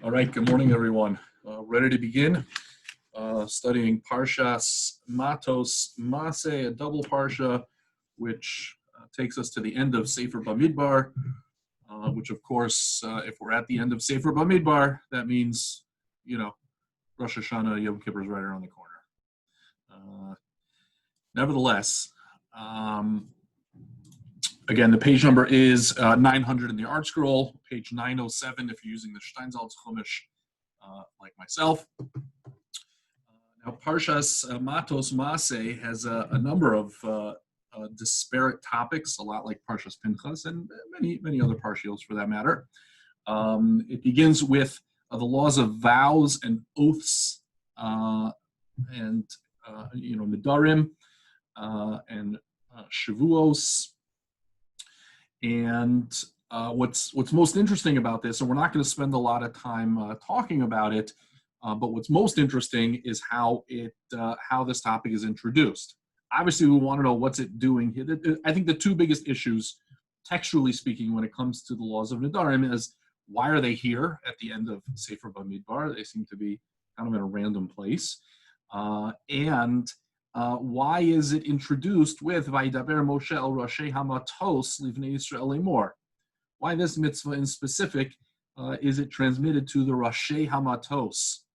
All right, good morning, everyone. Ready to begin? Studying Parshas Matos-Maasei, a double Parsha, which takes us to the end of Sefer Bamidbar, which, of course, if we're at the end of Sefer Bamidbar, that means, Rosh Hashanah, Yom Kippur is right around the corner. Nevertheless, again, the page number is 900 in the art scroll, page 907 if you're using the Steinsaltz Chumash like myself. Now, Parshas Matos-Maasei has a number of disparate topics, a lot like Parshas Pinchas and many other parshios for that matter. It begins with the laws of vows and oaths and Nedarim and Shavuos. And what's most interesting about this, and we're not going to spend a lot of time talking about it, but what's most interesting is how this topic is introduced. Obviously, we want to know what's it doing here. I think the two biggest issues, textually speaking, when it comes to the laws of Nedarim is why are they here at the end of Sefer Bamidbar? They seem to be kind of in a random place. And why is it introduced with Vayidaber Moshe el Rashei Hamatos Livnei Yisrael Lemor? Why this mitzvah in specific is it transmitted to the Rashei Hamatos,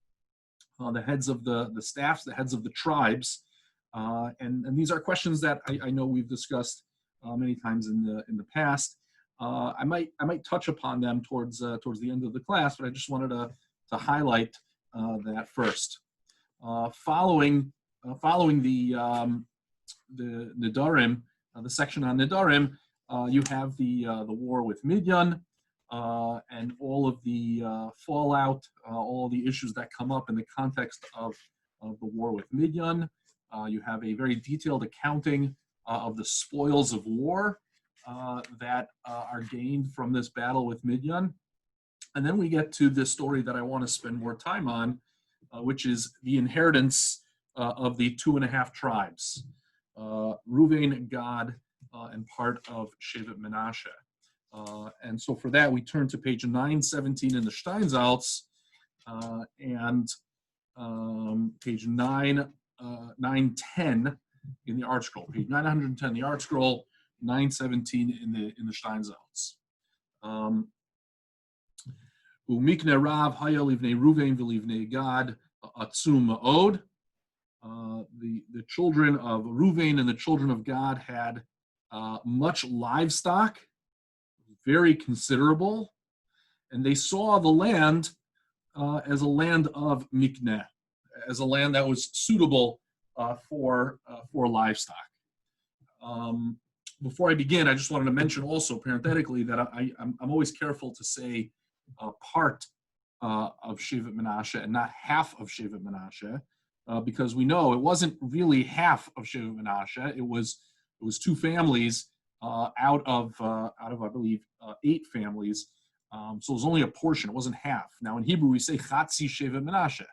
the heads of the staffs, the heads of the tribes, and these are questions that I know we've discussed many times in the past. I might touch upon them towards the end of the class, but I just wanted to highlight that first. Following the Nedarim, the section on Nedarim, you have the war with Midian and all of the fallout, all the issues that come up in the context of the war with Midian. You have a very detailed accounting of the spoils of war that are gained from this battle with Midian. And then we get to the story that I want to spend more time on, which is the inheritance of the 2.5 tribes, Reuven, Gad, and part of Shevet Menashe. And so for that, we turn to page 917 in the Steinsaltz and page 910 in the art scroll. Page 910 in the art scroll, 917 in the Steinsaltz. Umikne Rav Haya Livnei Reuven v'Livnei Gad Atzum Ma'od. The children of Reuven and the children of Gad had much livestock, very considerable, and they saw the land as a land of mikneh, as a land that was suitable for livestock. Before I begin, I just wanted to mention also parenthetically that I'm always careful to say part of Shevet Menashe and not half of Shevet Menashe. Because we know it wasn't really half of Shevet Menashe. It was 2 families out of I believe 8 families. So it was only a portion. It wasn't half. Now in Hebrew we say Chatzi Shevet Menashe.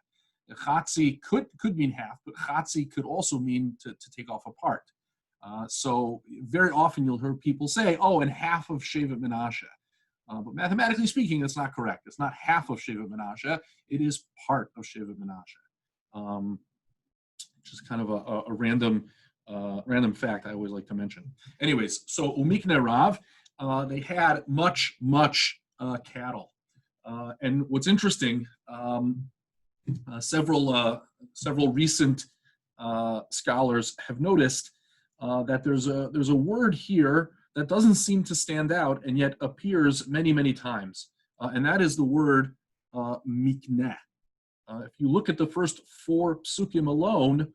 Chatzi could mean half, but Chatzi could also mean to take off a part. So very often you'll hear people say, "Oh, and half of Shevet Menashe." But mathematically speaking, that's not correct. It's not half of Shevet Menashe. It is part of Shevet Menashe. Which is kind of a random fact I always like to mention. Anyways, so Umikne Rav, they had much cattle, and what's interesting, several recent scholars have noticed that there's a word here that doesn't seem to stand out and yet appears many times, and that is the word mikneh. If you look at the first 4 psukim alone,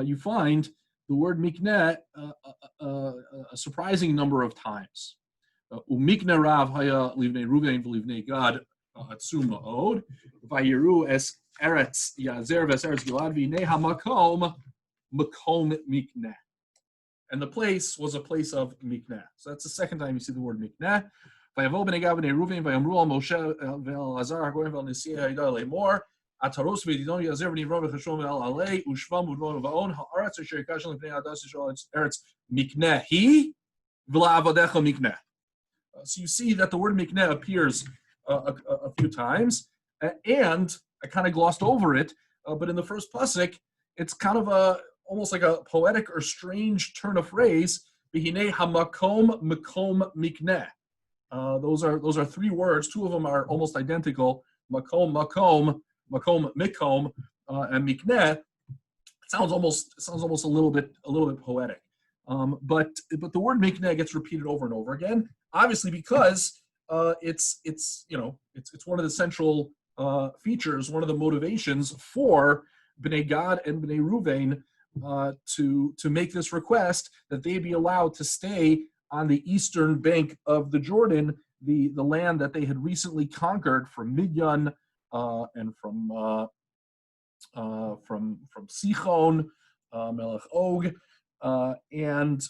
you find the word mikneh a surprising number of times. Umikneh Rav Haya Livnei Reuven v'Livnei Gad Atzum Ma'od Vayiru es Eretz Yazer v'es Eretz Gilad v'Nei HaMakom Makom Mikneh. And the place was a place of mikneh. So that's the second time you see the word mikneh. Vayavo b'nei Gad b'nei Reuven vayamru al Moshe v'Elazar hagoyim v'al Nesiah Hayda Lemor. Ataros v'Didon Yazer v'Nivra v'Chashom v'Al Alei Ushvam v'Don v'Aon Haaretz asher yikashon l'pnei Adas Yisrael Eretz Mikneh Hi v'La'avadecha Mikneh. So you see that the word mikneh appears a few times, And I kind of glossed over it, but in the first pasuk, it's kind of almost like a poetic or strange turn of phrase. V'hinei hamakom mekom mikneh. Those are three words. Two of them are almost identical. Makom, mikom, and mikneh. It sounds almost a little bit poetic. But the word mikneh gets repeated over and over again. Obviously, because it's one of the central features, one of the motivations for Bnei Gad and Bnei Ruvain to make this request that they be allowed to stay on the eastern bank of the Jordan, the land that they had recently conquered from Midian and from Sichon, Melech Og, and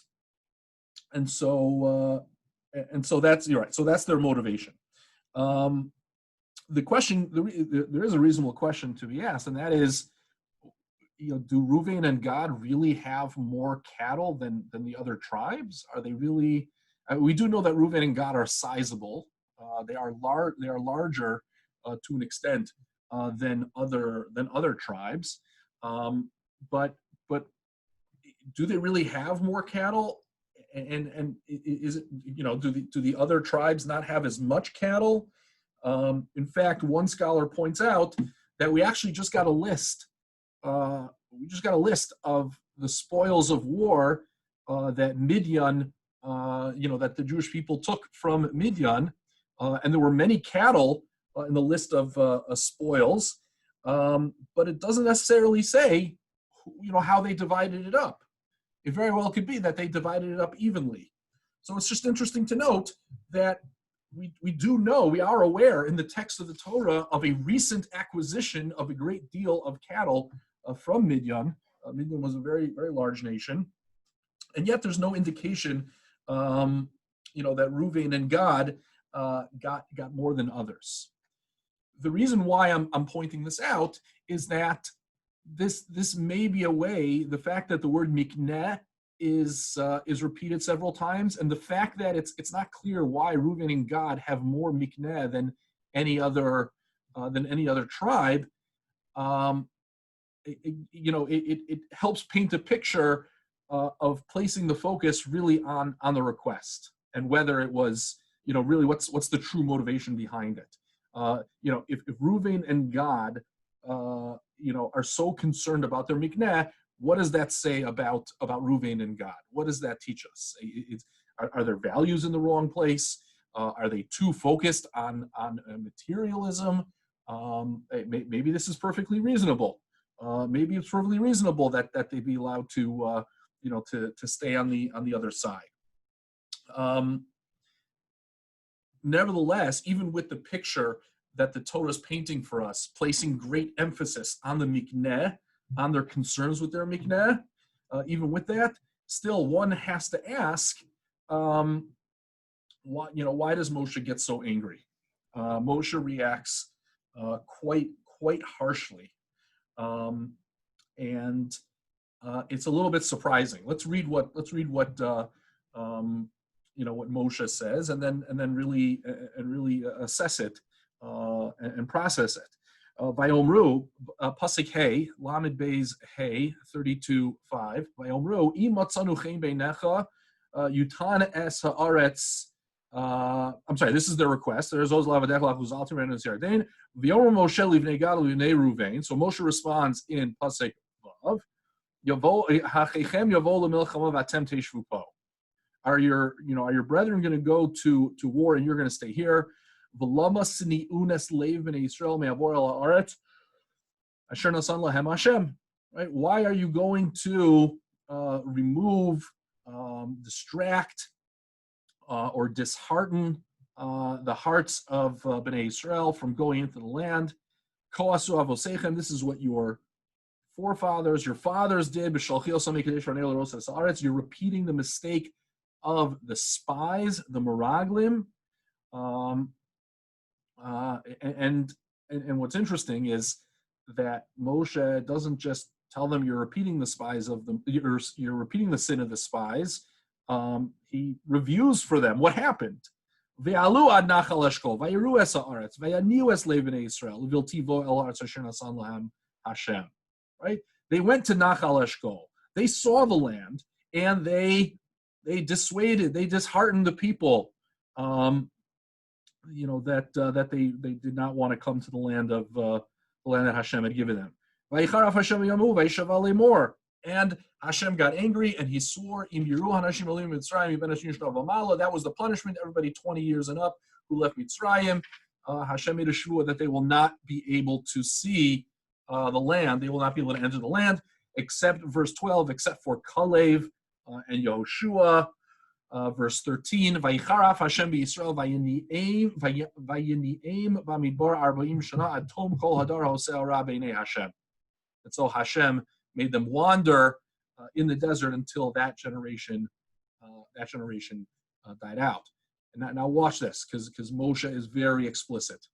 so that's you're right. So that's their motivation. The question, there is a reasonable question to be asked, and that is, do Reuven and Gad really have more cattle than the other tribes? Are they really? We do know that Reuven and Gad are sizable. They are larger to an extent than other tribes. But do they really have more cattle? And is it, do the other tribes not have as much cattle? In fact, one scholar points out that we actually just got a list. Of the spoils of war that Midian, that the Jewish people took from Midian, and there were many cattle in the list of spoils, but it doesn't necessarily say, how they divided it up. It very well could be that they divided it up evenly. So it's just interesting to note that we are aware in the text of the Torah of a recent acquisition of a great deal of cattle from Midian. Midian was a very, very large nation. And yet there's no indication, that Reuven and Gad got more than others. The reason why I'm pointing this out is that this may be a way, the fact that the word mikneh is repeated several times, and the fact that it's not clear why Reuven and Gad have more mikneh than any other tribe. It helps paint a picture of placing the focus really on the request and whether it was, really what's the true motivation behind it. If Reuven and Gad, are so concerned about their mikneh, what does that say about Reuven and Gad? What does that teach us? Are their values in the wrong place? Are they too focused on materialism? Maybe this is perfectly reasonable. Maybe it's perfectly reasonable that they be allowed to stay on the other side. Nevertheless, even with the picture that the Torah is painting for us, placing great emphasis on the mikneh, on their concerns with their mikneh, even with that, still one has to ask, why does Moshe get so angry? Moshe reacts quite harshly, and it's a little bit surprising. Let's read what Moshe says, and then really assess it and process it. Vayomru, pasuk Hey, Lamed Beis Hey, 32:5. Vayomru, im matzanu chen beinecha, yutan es haaretz. I'm sorry, this is their request. There's Oz Lavadech Lavuz Altim and Yarden. V'yomer Moshe livnei Gad livnei Ruvain. So Moshe responds in pasuk Vav. Yavo hachechem yavo lemilchama v'atem teishvu po. Are your brethren going to go to war and you're going to stay here? V'lama sni'unes leiv b'nei Yisrael me'avor el haaretz asher nasan lahem Hashem. Right? Why are you going to remove, distract, or dishearten the hearts of Bnei Yisrael from going into the land? Koasu avosechem. This is what your fathers did. You're repeating the mistake of the spies, the Meraglim. And what's interesting is that Moshe doesn't just tell them you're repeating the spies of them, you're repeating the sin of the spies. He reviews for them what happened. Ve'alu ad nachal eshkol, vayiru es haaretz, vayaniu es levnei Yisrael, uviltivo el haaretz asher nasan lahem Hashem. Right? They went to Nachal Eshkol. They saw the land, and they disheartened the people. That they did not want to come to the land that Hashem had given them. And Hashem got angry, and he swore, that was the punishment. Everybody 20 years and up who left Mitzrayim, Hashem made a shvuah that they will not be able to see the land. They will not be able to enter the land, except, verse 12, except for Kalev and Yehoshua. Verse 13, Vayicharaf Hashem b'Yisrael vayini'em b'midbar 40 shana ad tom kol hadar hoseh hara b'nei Hashem. And so Hashem made them wander in the desert until that generation died out. And now watch this, because Moshe is very explicit.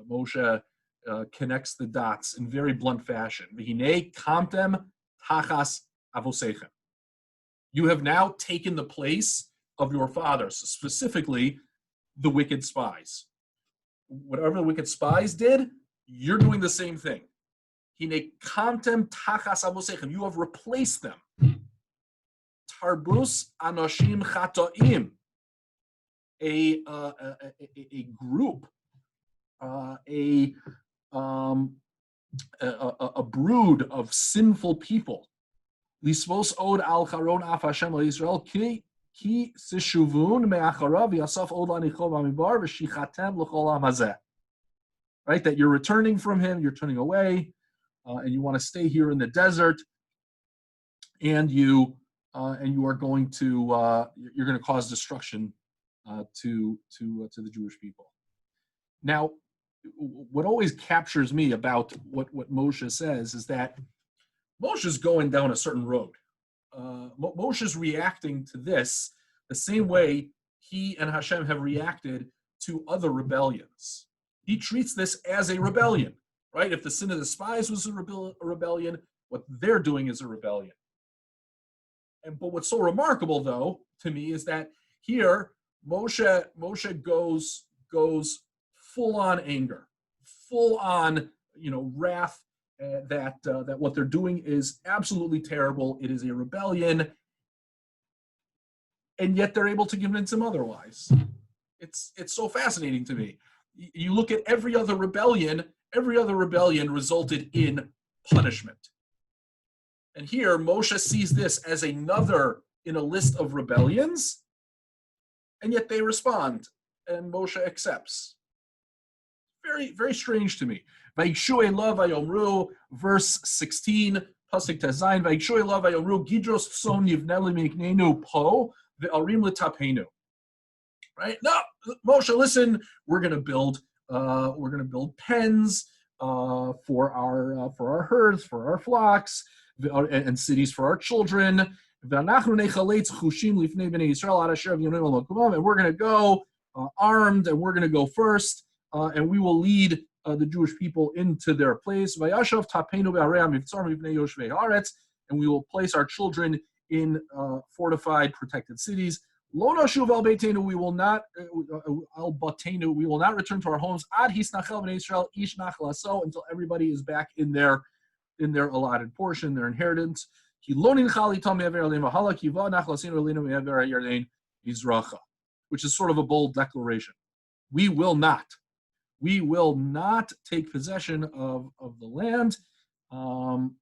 Moshe connects the dots in very blunt fashion. V'hinei kamtem tachas avoseichem. You have now taken the place of your fathers, specifically the wicked spies. Whatever the wicked spies did, you're doing the same thing. Hine kamtem tachas avoseichem. You have replaced them. Tarbus anoshim chatoim. A group, a brood of sinful people. Lisvos od al charon af Hashem al Yisrael ki sishuvun me'acharav yasaf od lanichov amibar v'shichatem l'chol hamazeh. Right, that you're returning from him, you're turning away, and you want to stay here in the desert, and you are going to you're going to cause destruction to the Jewish people. Now, what always captures me about what Moshe says is that Moshe's going down a certain road. Moshe's reacting to this the same way he and Hashem have reacted to other rebellions. He treats this as a rebellion, right? If the sin of the spies was a rebellion, what they're doing is a rebellion. But what's so remarkable, though, to me, is that here Moshe goes full on anger, full on wrath. That what they're doing is absolutely terrible. It is a rebellion, and yet they're able to convince him otherwise. It's so fascinating to me. You look at every other rebellion resulted in punishment. And here Moshe sees this as another in a list of rebellions, and yet they respond, and Moshe accepts. Very, very strange to me. Vayishu elav vayomru, verse 16, pasuk tezayin. Vayishu elav vayomru, gidros tson yivnei miknenu po ve'arim l'tapenu. Right? No, Moshe, listen. We're going to build pens for our herds, for our flocks, and cities for our children. And we're going to go armed, and we're going to go first. And we will lead the Jewish people into their place. And we will place our children in fortified, protected cities. We will not return to our homes until everybody is back in their allotted portion, their inheritance. Which is sort of a bold declaration. We will not take possession of the land on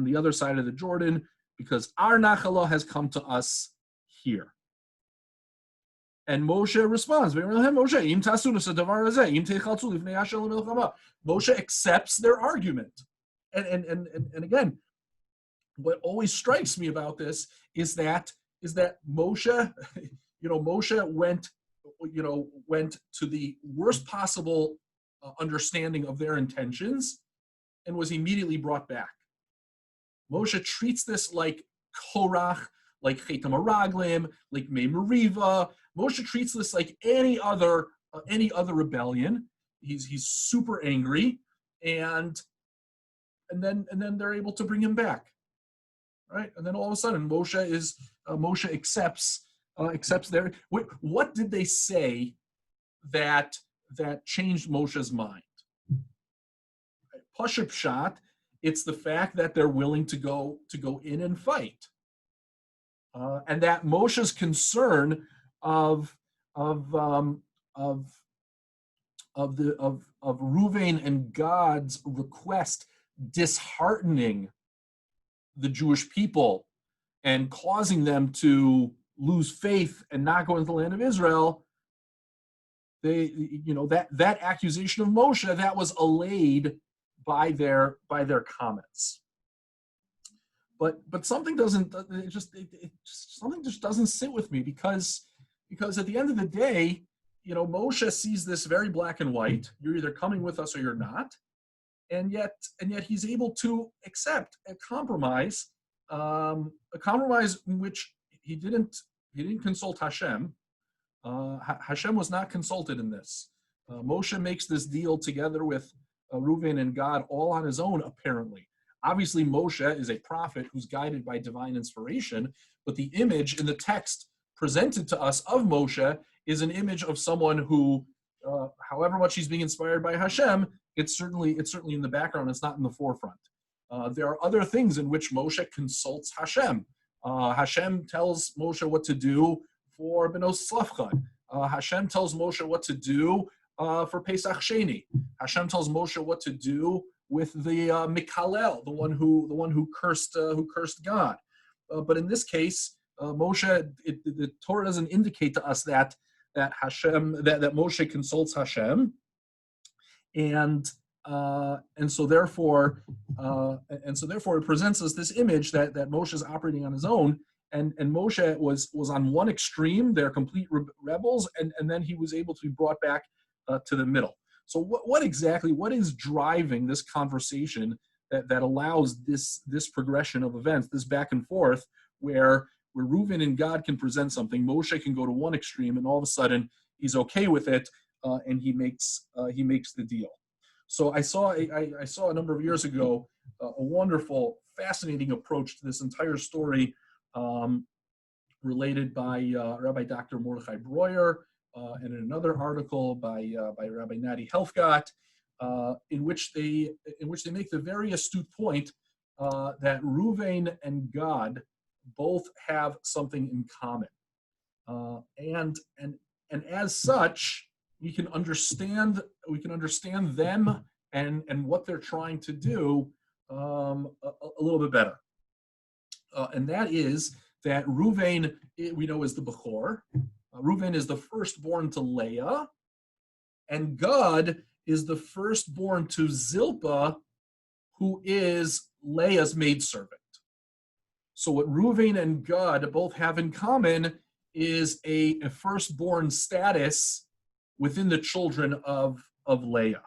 the other side of the Jordan, because our Nachala has come to us here. And Moshe responds, Moshe accepts their argument. And again, what always strikes me about this is that Moshe, Moshe went to the worst possible understanding of their intentions and was immediately brought back. Moshe treats this like Korach, like Chetam Araglim, like Mei Meriva. Moshe treats this like any other rebellion. He's super angry, and then they're able to bring him back, right? And then all of a sudden, Moshe accepts their. What did they say that changed Moshe's mind. Pashut Pshat, it's the fact that they're willing to go in and fight, and that Moshe's concern of Ruvain and Gad's request disheartening the Jewish people and causing them to lose faith and not go into the land of Israel. That accusation of Moshe, that was allayed by their comments. But something something just doesn't sit with me, because at the end of the day, Moshe sees this very black and white. You're either coming with us or you're not, and yet he's able to accept a compromise in which he didn't consult Hashem. Hashem was not consulted in this. Moshe makes this deal together with Reuven and Gad all on his own, apparently. Obviously, Moshe is a prophet who's guided by divine inspiration, but the image in the text presented to us of Moshe is an image of someone who, however much he's being inspired by Hashem, it's certainly in the background. It's not in the forefront. There are other things in which Moshe consults Hashem. Hashem tells Moshe what to do for Benos Slavchad. Hashem tells Moshe what to do for Pesach Sheni. Hashem tells Moshe what to do with the Mikalel, the one who cursed God. But in this case, Moshe, the Torah doesn't indicate to us that Moshe consults Hashem, and so therefore it presents us this image that Moshe is operating on his own, and Moshe was on one extreme, they're complete rebels, and then he was able to be brought back to the middle. So what is driving this conversation that allows this progression of events, this back and forth, where Reuven and Gad can present something, Moshe can go to one extreme, and all of a sudden he's okay with it, and he makes the deal. So I saw a number of years ago a wonderful, fascinating approach to this entire story, related by Rabbi Dr. Mordechai Breuer, and in another article by Rabbi Nati Helfgott, in which they make the very astute point that Reuven and Gad both have something in common, and as such, we can understand them and what they're trying to do a little bit better, and that is that Reuven, we know, is the Bechor. Reuven is the firstborn to Leah, and Gad is the firstborn to Zilpah, who is Leah's maidservant. So what Reuven and Gad both have in common is a firstborn status within the children of Leah.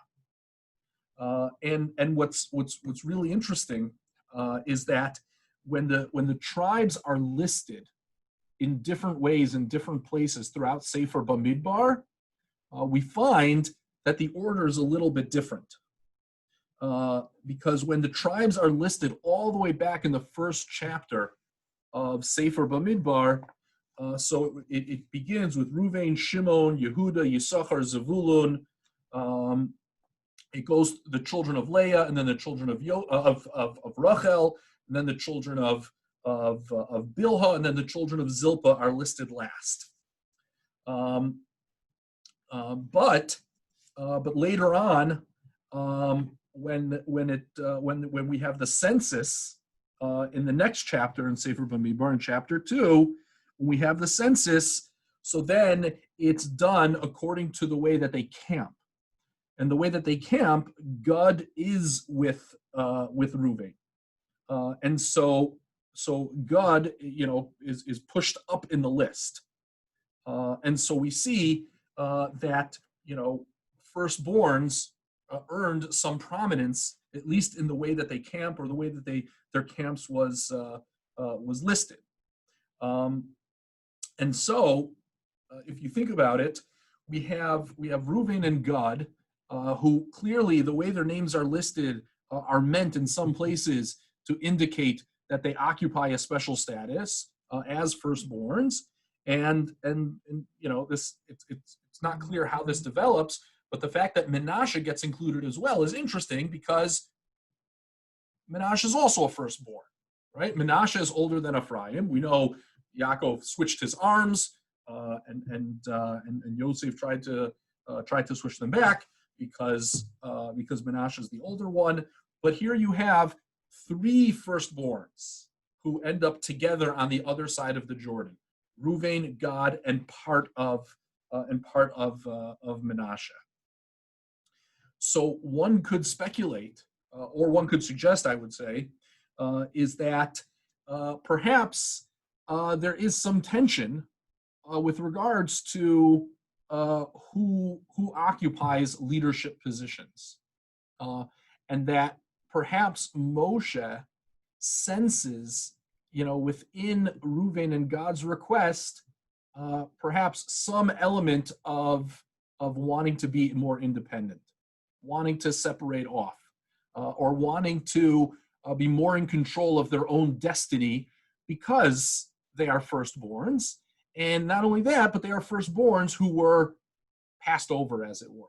And what's really interesting is that when the tribes are listed in different ways in different places throughout Sefer Bamidbar, we find that the order is a little bit different. Because when the tribes are listed all the way back in the first chapter of Sefer Bamidbar, so it begins with Reuven, Shimon, Yehuda, Yisachar, Zevulun. It goes the children of Leah, and then the children of Rachel, and then the children of Bilhah, and then the children of Zilpah are listed last. But later on, when we have the census in the next chapter in Sefer Bamidbar, in chapter 2, when we have the census, so then it's done according to the way that they camp. And the way that they camp, Gad is with Reuven. And so Gad, is pushed up in the list. And so we see that, firstborns earned some prominence, at least in the way that they camp, or the way that their camps was listed. And so, if you think about it, we have Reuven and Gad, who clearly the way their names are listed are meant in some places to indicate that they occupy a special status as firstborns, and this it's It's not clear how this develops, but the fact that Menashe gets included as well is interesting because Menashe is also a firstborn, right? Menashe is older than Ephraim. We know Yaakov switched his arms, and Yosef tried to switch them back because Menashe is the older one. But here you have three firstborns who end up together on the other side of the Jordan: Reuven, Gad, and part of Menashe. So one could speculate, or one could suggest, I would say, is that perhaps there is some tension with regards to who occupies leadership positions, and that perhaps Moshe senses, within Reuven and God's request, perhaps some element of wanting to be more independent, wanting to separate off, or wanting to be more in control of their own destiny because they are firstborns. And not only that, but they are firstborns who were passed over, as it were.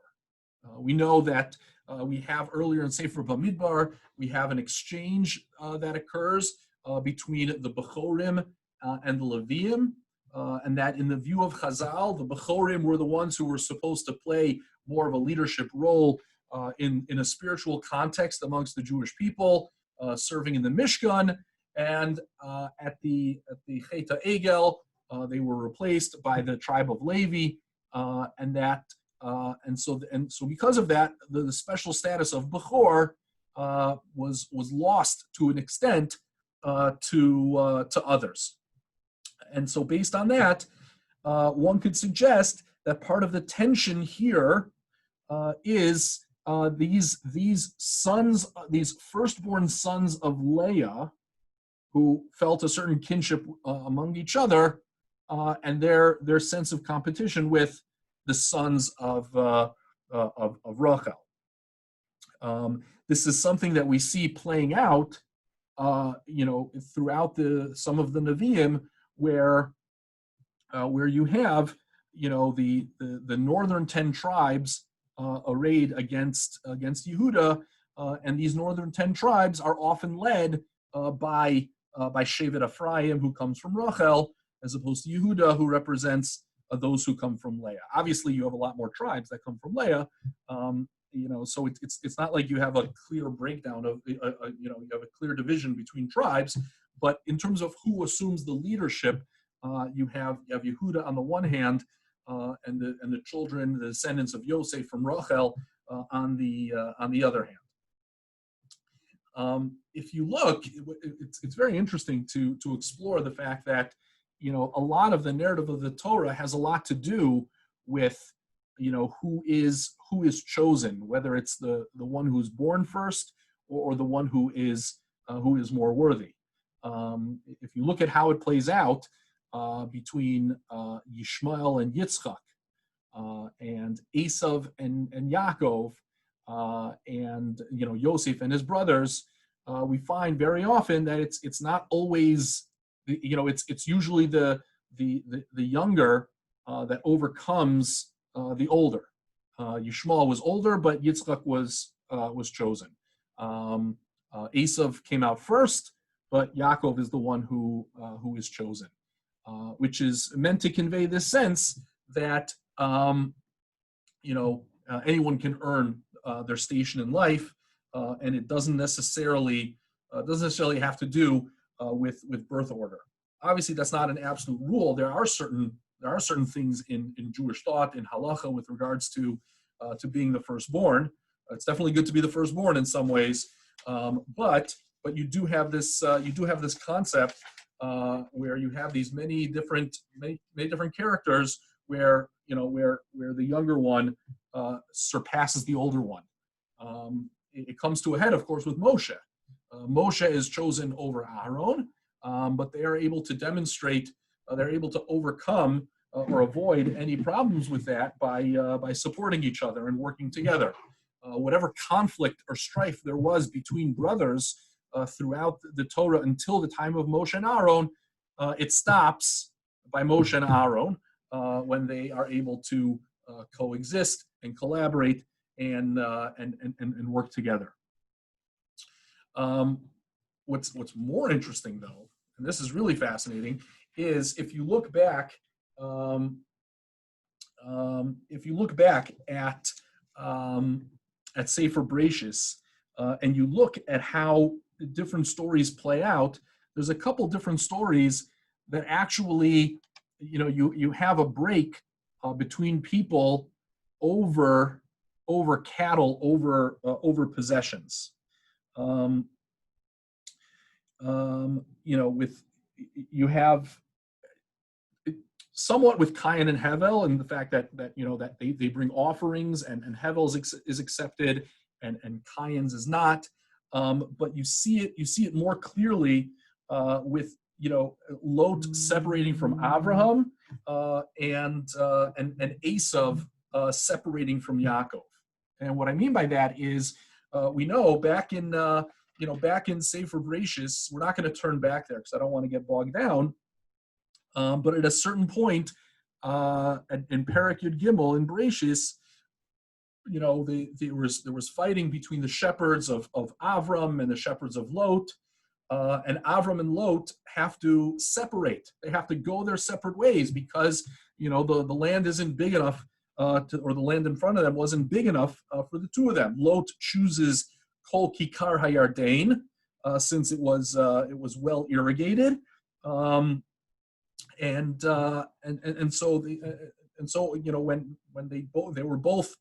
We know that we have earlier in Sefer Bamidbar, we have an exchange that occurs between the Bechorim and the Leviim, and that in the view of Chazal, the Bechorim were the ones who were supposed to play more of a leadership role in a spiritual context amongst the Jewish people, serving in the Mishkan, and at the Chet HaEgel, they were replaced by the tribe of Levi, and so because of that, the special status of Bechor was lost to an extent to others. And so based on that, one could suggest that part of the tension here is these sons, these firstborn sons of Leah, who felt a certain kinship among each other, and their sense of competition with the sons of Rachel. This is something that we see playing out, throughout some of the Nevi'im, where you have, the northern 10 tribes arrayed against Yehuda, and these northern 10 tribes are often led by Shevet Ephraim, who comes from Rachel, as opposed to Yehuda, who represents those who come from Leah. Obviously, you have a lot more tribes that come from Leah, so it's not like you have a clear breakdown of, you have a clear division between tribes, but in terms of who assumes the leadership, you have Yehuda on the one hand, and the children, the descendants of Yosef from Rachel, on the other hand. If you look, it's very interesting to explore the fact that, a lot of the narrative of the Torah has a lot to do with, who is chosen, whether it's the one who's born first or the one who is more worthy. If you look at how it plays out between Yishmael and Yitzchak, and Esav and Yaakov, and Yosef and his brothers, we find very often that it's not always, it's usually the younger that overcomes the older. Yishmael was older, but Yitzchak was chosen. Esav came out first, but Yaakov is the one who is chosen, which is meant to convey this sense that anyone can earn their station in life, and it doesn't necessarily have to do with birth order. Obviously, that's not an absolute rule. There are certain things in Jewish thought, in halacha, with regards to being the firstborn. It's definitely good to be the firstborn in some ways, but you do have this concept where you have these many different characters where the younger one surpasses the older one. It comes to a head, of course, with Moshe. Moshe is chosen over Aaron, but they are able to demonstrate, they're able to overcome or avoid any problems with that by supporting each other and working together. Whatever conflict or strife there was between brothers throughout the Torah until the time of Moshe and Aaron, it stops by Moshe and Aaron when they are able to coexist and collaborate and work together. What's more interesting, though, and this is really fascinating, is if you look back at Sefer Bereshis, and you look at how the different stories play out, there's a couple different stories that actually, you have a break between people over cattle, over possessions. You have somewhat with Cain and Hevel, and the fact that they bring offerings, and Hevel's is accepted and Cain's is not. But you see it more clearly with Lot separating from Abraham and Esav separating from Yaakov. And what I mean by that is we know back in Sefer Bereshis, we're not going to turn back there because I don't want to get bogged down. But at a certain point in Perek Yud Gimel in Bereshis, there was fighting between the shepherds of Avram and the shepherds of Lot, and Avram and Lot have to separate. They have to go their separate ways because the land isn't big enough, or the land in front of them wasn't big enough for the two of them. Lot chooses Kol Kikar HaYarden, since it was well irrigated. And so when they were both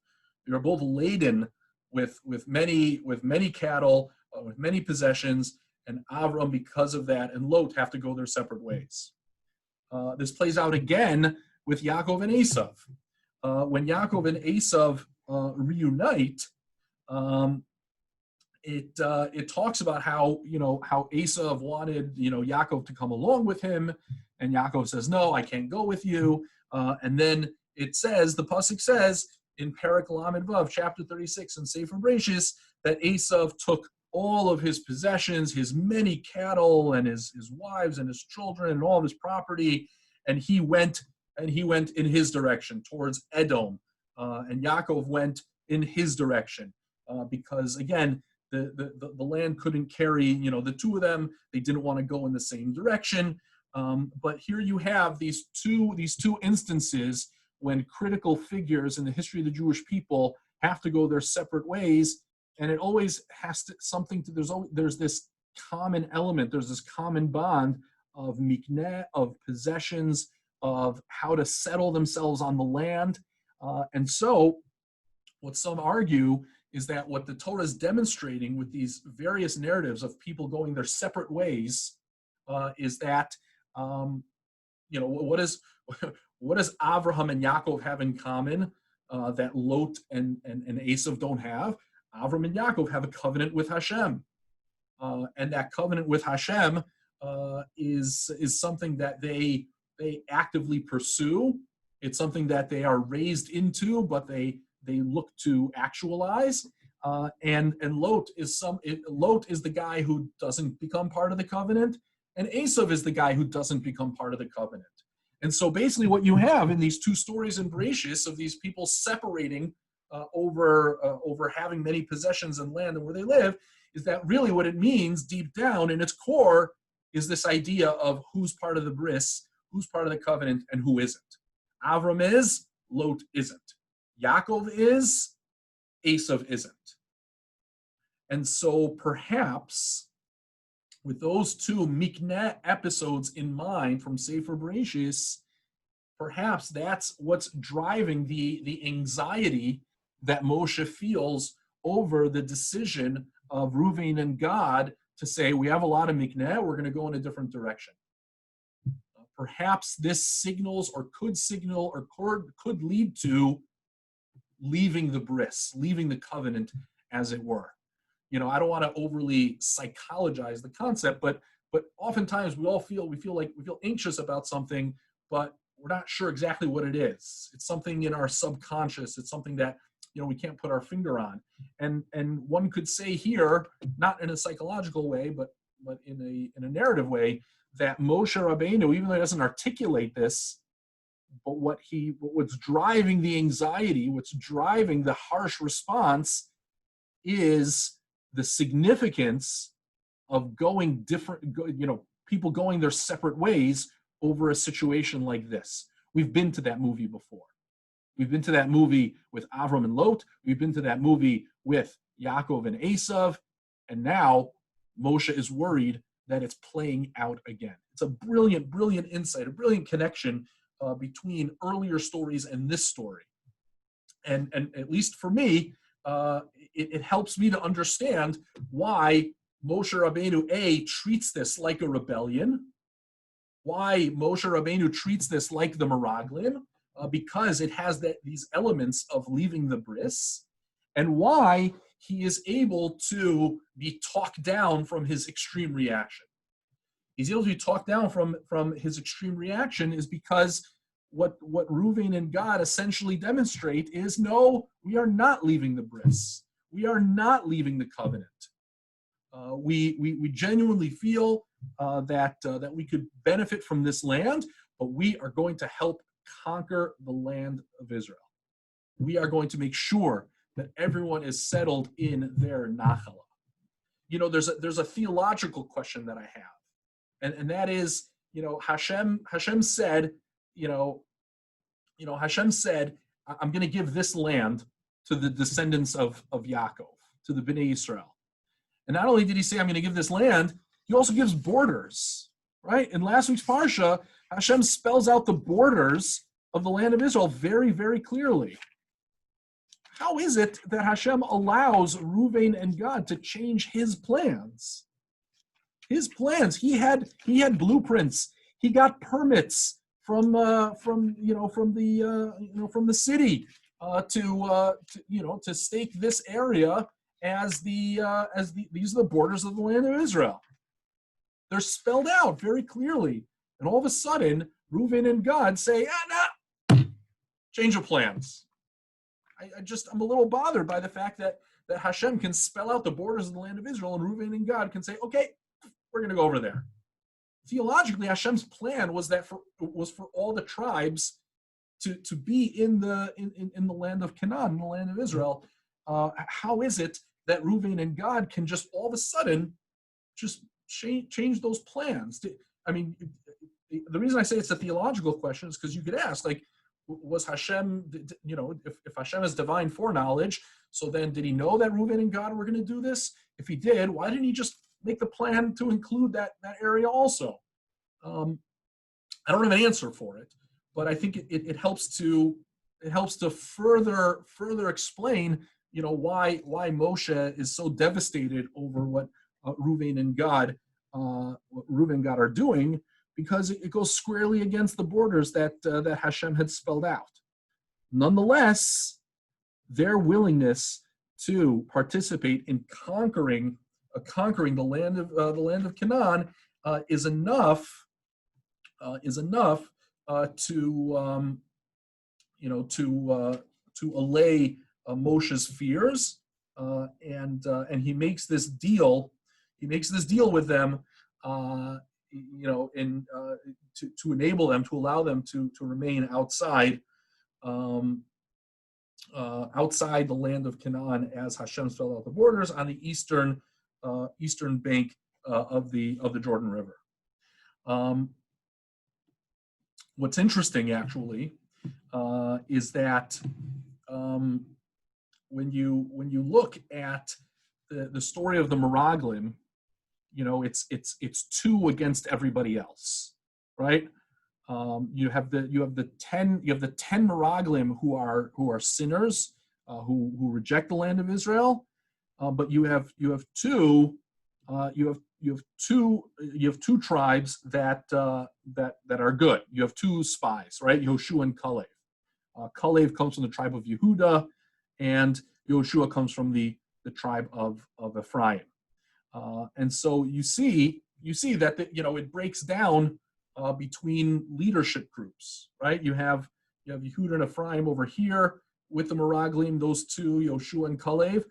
laden with many cattle, with many possessions, and Avram, because of that, and Lot have to go their separate ways. This plays out again with Yaakov and Esav. When Yaakov and Esav reunite, it talks about how Esav wanted Yaakov to come along with him, and Yaakov says, no, I can't go with you. And then it says, the pasuk says in Perek Lamed Vav, chapter 36 in Sefer Bereshis, that Esav took all of his possessions, his many cattle, and his wives and his children and all of his property, and he went in his direction towards Edom, and Yaakov went in his direction because again the land couldn't carry the two of them. They didn't want to go in the same direction. But here you have these two instances when critical figures in the history of the Jewish people have to go their separate ways, and it always has to there's this common element, there's this common bond of mikneh, of possessions, of how to settle themselves on the land. And so what some argue is that what the Torah is demonstrating with these various narratives of people going their separate ways is that what does Avraham and Yaakov have in common that Lot and Esav don't have? Avram and Yaakov have a covenant with Hashem, and that covenant with Hashem is something that they actively pursue. It's something that they are raised into, but they look to actualize. And Lot is the guy who doesn't become part of the covenant, and Esav is the guy who doesn't become part of the covenant. And so basically what you have in these two stories in Bereshis of these people separating over having many possessions and land and where they live is that really what it means deep down in its core is this idea of who's part of the bris, who's part of the covenant, and who isn't. Avram is, Lot isn't. Yaakov is, Esav isn't. And so perhaps with those two mikneh episodes in mind from Sefer Bereshis, perhaps that's what's driving the anxiety that Moshe feels over the decision of Reuven and Gad to say, we have a lot of mikneh, we're going to go in a different direction. Perhaps this signals or could signal or could lead to leaving the bris, leaving the covenant, as it were. I don't want to overly psychologize the concept, but oftentimes we feel anxious about something, but we're not sure exactly what it is. It's something in our subconscious. It's something that we can't put our finger on. And one could say here, not in a psychological way, but in a narrative way, that Moshe Rabbeinu, even though he doesn't articulate this, what's driving the anxiety, what's driving the harsh response is the significance of going different, people going their separate ways over a situation like this. We've been to that movie before. We've been to that movie with Avram and Lot. We've been to that movie with Yaakov and Esav. And now Moshe is worried that it's playing out again. It's a brilliant, brilliant insight, a brilliant connection between earlier stories and this story. And at least for me, it helps me to understand why Moshe Rabbeinu, treats this like a rebellion, why Moshe Rabbeinu treats this like the Meraglim, because it has these elements of leaving the bris, and why he is able to be talked down from his extreme reaction. He's able to be talked down from his extreme reaction is because what Reuven and Gad essentially demonstrate is, no, we are not leaving the bris. We are not leaving the covenant. We genuinely feel that we could benefit from this land, but we are going to help conquer the land of Israel. We are going to make sure that everyone is settled in their nachala. There's a theological question that I have, and that is, Hashem said, Hashem said, I'm going to give this land to the descendants of Yaakov, to the Bnei Israel. And not only did he say, I'm going to give this land, he also gives borders, right? In last week's Parsha, Hashem spells out the borders of the land of Israel very, very clearly. How is it that Hashem allows Reuven and Gad to change his plans? His plans. He had blueprints. He got permits from the city to stake this area as these are the borders of the land of Israel. They're spelled out very clearly, and all of a sudden, Reuven and Gad say, change of plans. I'm a little bothered by the fact that Hashem can spell out the borders of the land of Israel, and Reuven and Gad can say, okay, we're going to go over there. Theologically, Hashem's plan was for all the tribes to be in the land of Canaan, in the land of Israel. How is it that Reuven and Gad can just all of a sudden just change those plans? The reason I say it's a theological question is because you could ask, was Hashem, if Hashem has divine foreknowledge, so then did he know that Reuven and Gad were going to do this? If he did, why didn't he just make the plan to include that area also? I don't have an answer for it, but I think it helps to further explain, why Moshe is so devastated over what Reuven and Gad are doing, because it goes squarely against the borders that Hashem had spelled out. Nonetheless, their willingness to participate in conquering the land of Canaan is enough to allay Moshe's fears, and he makes this deal. He makes this deal with them, to enable them, to allow them to remain outside the land of Canaan, as Hashem spelled out the borders on the eastern bank of the Jordan River. What's interesting, actually, is that when you look at the story of the Meraglim, it's two against everybody else, right? You have the 10 Meraglim who are sinners, who reject the land of Israel, but you have two tribes that are good. You have two spies, right? Yoshua and Kalev. Kalev comes from the tribe of Yehuda, and Yoshua comes from the tribe of Ephraim. And so you see that it breaks down between leadership groups, right? You have Yehuda and Ephraim over here with the Meraglim, those two, Yoshua and Kalev,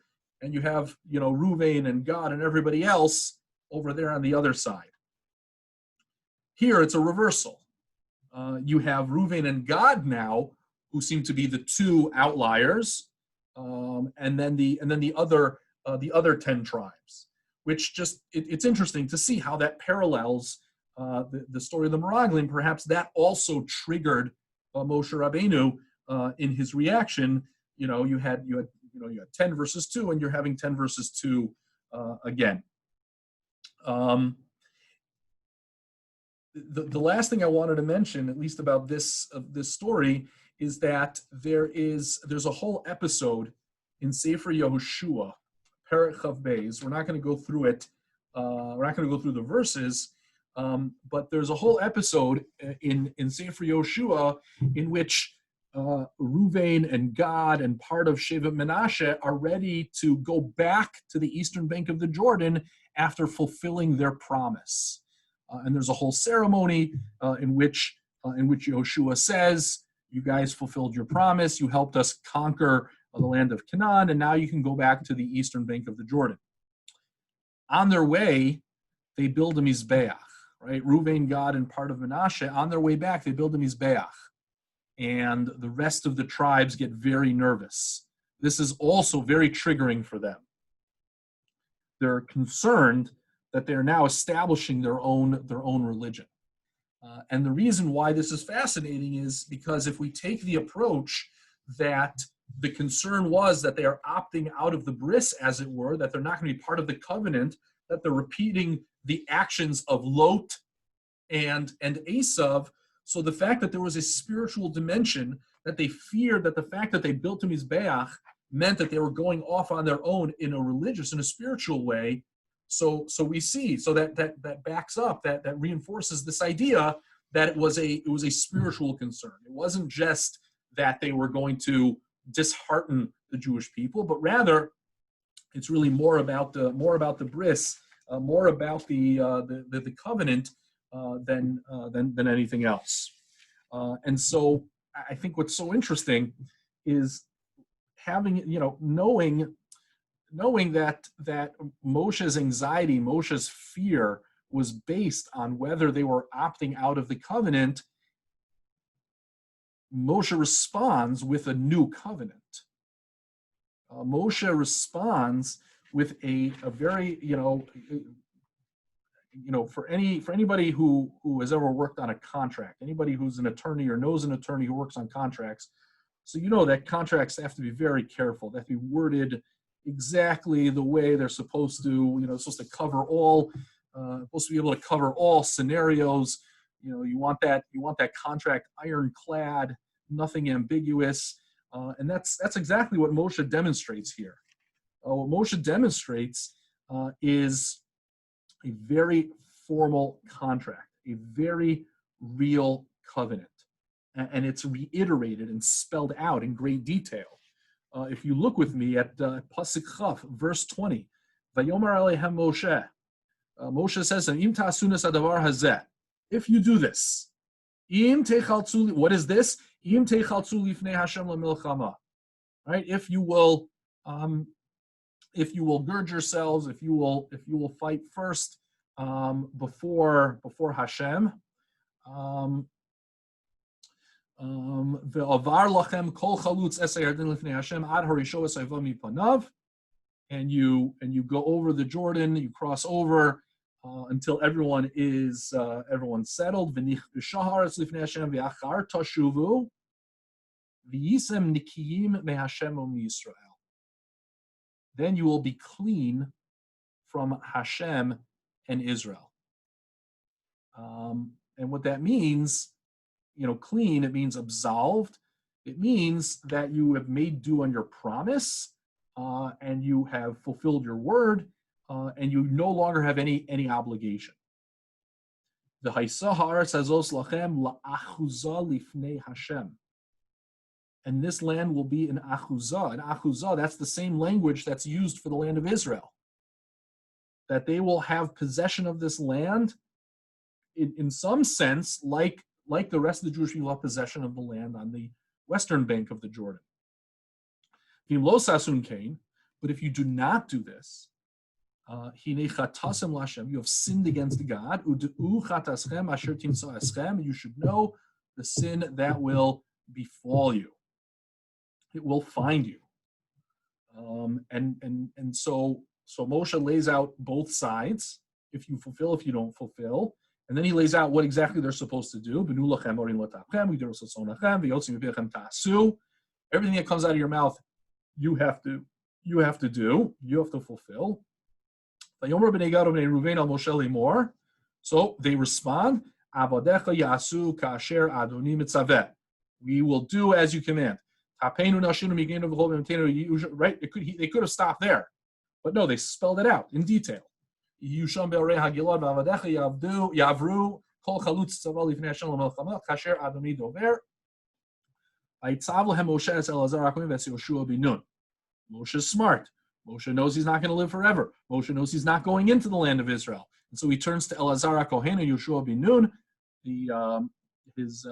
and you have Reuven and Gad and everybody else over there on the other side. Here it's a reversal. You have Reuven and Gad now, who seem to be the two outliers, and then the other 10 tribes, which just it's interesting to see how that parallels the story of the Meraglim. Perhaps that also triggered Moshe Rabbeinu in his reaction. You had 10 verses 2, and you're having 10 verses 2 again. The last thing I wanted to mention, at least about this story, is that there's a whole episode in Sefer Yehoshua, Perek Chav Beis. We're not going to go through it. We're not going to go through the verses, but there's a whole episode in Sefer Yehoshua in which Reuven and Gad and part of Shevet Menashe are ready to go back to the eastern bank of the Jordan after fulfilling their promise. And there's a whole ceremony in which Yehoshua says, "You guys fulfilled your promise. You helped us conquer the land of Canaan, and now you can go back to the eastern bank of the Jordan." On their way, they build a mizbeach, right? Reuven, Gad, and part of Menashe. On their way back, they build a mizbeach, and the rest of the tribes get very nervous. This is also very triggering for them. They're concerned that they're now establishing their own religion. And the reason why this is fascinating is because if we take the approach that the concern was that they are opting out of the bris, as it were, that they're not going to be part of the covenant, that they're repeating the actions of Lot and Esav. So the fact that there was a spiritual dimension, that they feared that the fact that they built a mizbeach meant that they were going off on their own in a religious, in a spiritual way. So we see, so that backs up, that reinforces this idea that it was a spiritual concern. It wasn't just that they were going to dishearten the Jewish people, but rather it's really more about the bris, more about the covenant than anything else. And so I think what's so interesting is having, knowing that Moshe's anxiety, Moshe's fear was based on whether they were opting out of the covenant. Moshe responds with a new covenant. Moshe responds with a very, for anybody who has ever worked on a contract, anybody who's an attorney or knows an attorney who works on contracts, so that contracts have to be very careful. They have to be worded exactly the way they're supposed to. Supposed to cover all, supposed to be able to cover all scenarios. You want that contract ironclad, nothing ambiguous, and that's exactly what Moshe demonstrates here. What Moshe demonstrates is a very formal contract, a very real covenant, and it's reiterated and spelled out in great detail. If you look with me at Pasuk Chaf, verse 20, Vayomer Aleichem Moshe. Moshe says, "Im ta'asunas hadavar hazeh." If you do this, im techaltzu. What is this? Im techaltzu lifnei Hashem lemilchama. Right? If you will gird yourselves, if you will fight first before Hashem. Ve'avar lachem kol chalutz esei yardin lifnei Hashem ad harisho esayva mipanav, and you go over the Jordan, you cross over until everyone's settled. V'nich b'shaharetz lifnei Hashem v'achar tashuvu v'yisem nikiyim meHashem u'miyisrael. Then you will be clean from Hashem and Israel. And what that means, clean, it means absolved. It means that you have made due on your promise, and you have fulfilled your word, and you no longer have any obligation. The Haisa haaretz hazos lachem la'achuzah lifnei Hashem. And this land will be an achuzah. An achuzah, that's the same language that's used for the land of Israel. That they will have possession of this land in some sense, like the rest of the Jewish people have possession of the land on the western bank of the Jordan. But if you do not do this, you have sinned against God. You should know the sin that will befall you. It will find you. So Moshe lays out both sides. If you fulfill, if you don't fulfill, and then he lays out what exactly they're supposed to do. Everything that comes out of your mouth, you have to do. You have to fulfill. So they respond, we will do as you command. Right? They could have stopped there, but no, they spelled it out in detail. Moshe is smart. Moshe knows he's not going to live forever. Moshe knows he's not going into the land of Israel. And so he turns to Elazar HaKohen and Yoshua bin Nun, his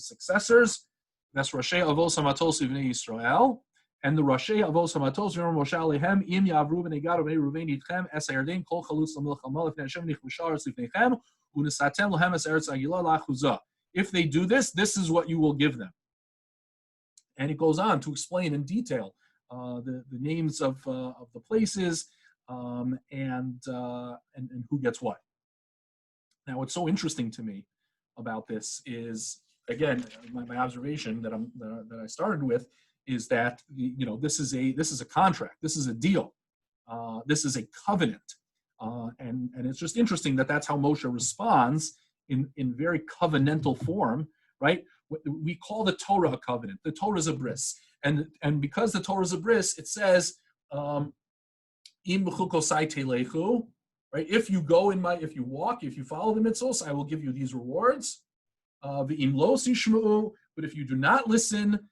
successors. That's Rashi Avos HaMatos Ivnei Yisrael. And the Rashi Avos HaMatos, remember Moshe Aleichem, Im Yavru b'nei Gad b'nei Ruvain Yitchem, Es HaYarden, Kol Chalutz L'Milchama, Lifnei Hashem Nichvu Sha'aretz Lifneichem, U'nesatem L'hem Es Eretz Agila L'Achuzah. If they do this, this is what you will give them. And it goes on to explain in detail the names of the places and who gets what. Now, what's so interesting to me about this is, again, my observation that I started with is that this is a contract, this is a deal, this is a covenant, and it's just interesting that that's how Moshe responds in very covenantal form, right? We call the Torah a covenant. The Torah is a bris. And because the Torah is a bris, it says, Im b'chukosai telechu, right? If you walk, if you follow the mitzvos, I will give you these rewards. V'im lo sishma'u, but if you do not listen,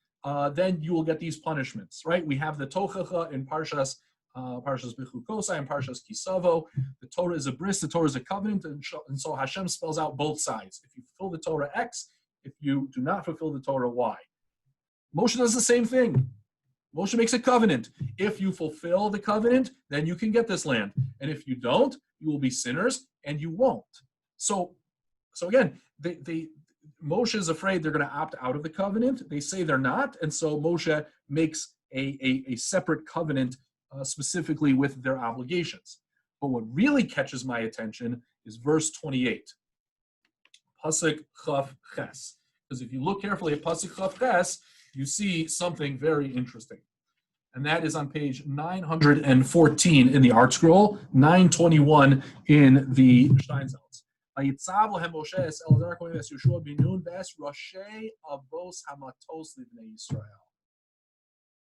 then you will get these punishments, right? We have the tochacha in Parshas b'chukosai and Parshas kisavo. The Torah is a bris, the Torah is a covenant, and so Hashem spells out both sides. If you fulfill the Torah, X. If you do not fulfill the Torah, Y. Moshe does the same thing. Moshe makes a covenant. If you fulfill the covenant, then you can get this land. And if you don't, you will be sinners and you won't. So again, Moshe is afraid they're going to opt out of the covenant. They say they're not. And so Moshe makes a separate covenant specifically with their obligations. But what really catches my attention is verse 28. Pasuk Chaf Ches. Because if you look carefully at Pasuk Chaf Ches, you see something very interesting. And that is on page 914 in the Art Scroll, 921 in the Steinsaltz. Vayitzav lehem Moshe es Elazar HaKohen es Yoshua bin Nun ves Rashi Avos HaMatos Livnei Yisrael.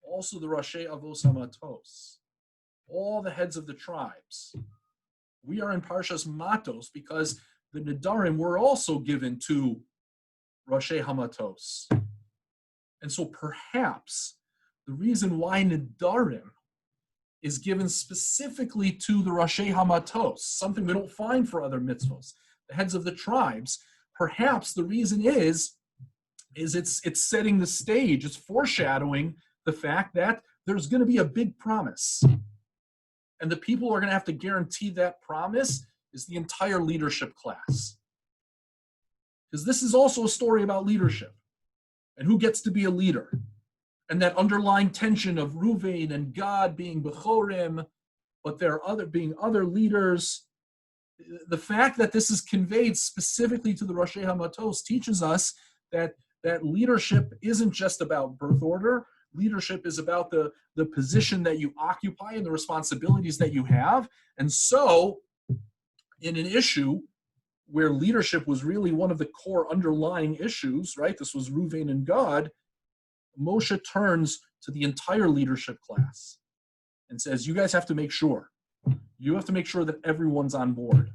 Also the Rashi Avos HaMatos. All the heads of the tribes. We are in Parshas Matos because the Nedarim were also given to Rashi Hamatos. And so perhaps the reason why Nedarim is given specifically to the Rashi Hamatos, something we don't find for other mitzvos, the heads of the tribes, perhaps the reason is it's setting the stage, it's foreshadowing the fact that there's going to be a big promise. And the people who are going to have to guarantee that promise is the entire leadership class. Because this is also a story about leadership and who gets to be a leader. And that underlying tension of Ruvain and Gad being Bechorim, but there are being other leaders. The fact that this is conveyed specifically to the Rashi Hamatos teaches us that leadership isn't just about birth order. Leadership is about the position that you occupy and the responsibilities that you have. And so, in an issue where leadership was really one of the core underlying issues, right? This was Ruvain and Gad. Moshe turns to the entire leadership class and says, you guys have to make sure. You have to make sure that everyone's on board.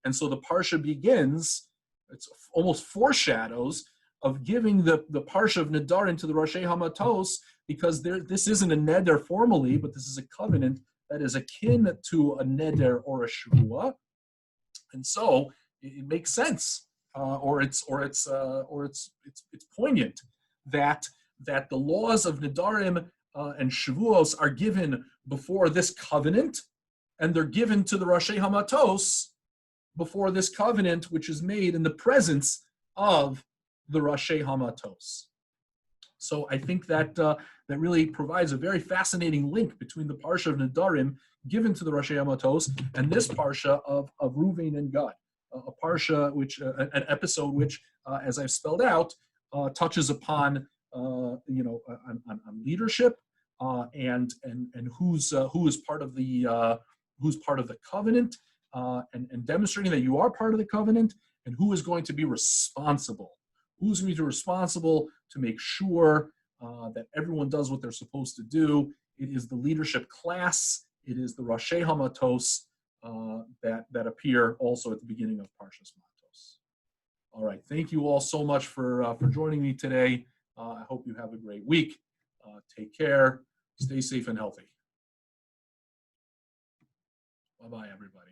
And so the Parsha begins, it's almost foreshadows of giving the Parsha of Nedarim to the Rashi Hamatos, because this isn't a neder formally, but this is a covenant that is akin to a neder or a shavua. And so it makes sense, or it's poignant that the laws of Nedarim and Shavuos are given before this covenant, and they're given to the Rashi Hamatos before this covenant, which is made in the presence of the Rashi Hamatos. So I think that that really provides a very fascinating link between the Parsha of Nedarim given to the Rashi Hamatos and this Parsha of Ruvain and Gad, a Parsha which an episode which, as I've spelled out, touches upon on leadership and who is part of the covenant and demonstrating that you are part of the covenant and who is going to be responsible. Who's going to be responsible to make sure that everyone does what they're supposed to do? It is the leadership class. It is the Rashi Hamatos that appear also at the beginning of Parshas Matos. All right. Thank you all so much for joining me today. I hope you have a great week. Take care. Stay safe and healthy. Bye-bye, everybody.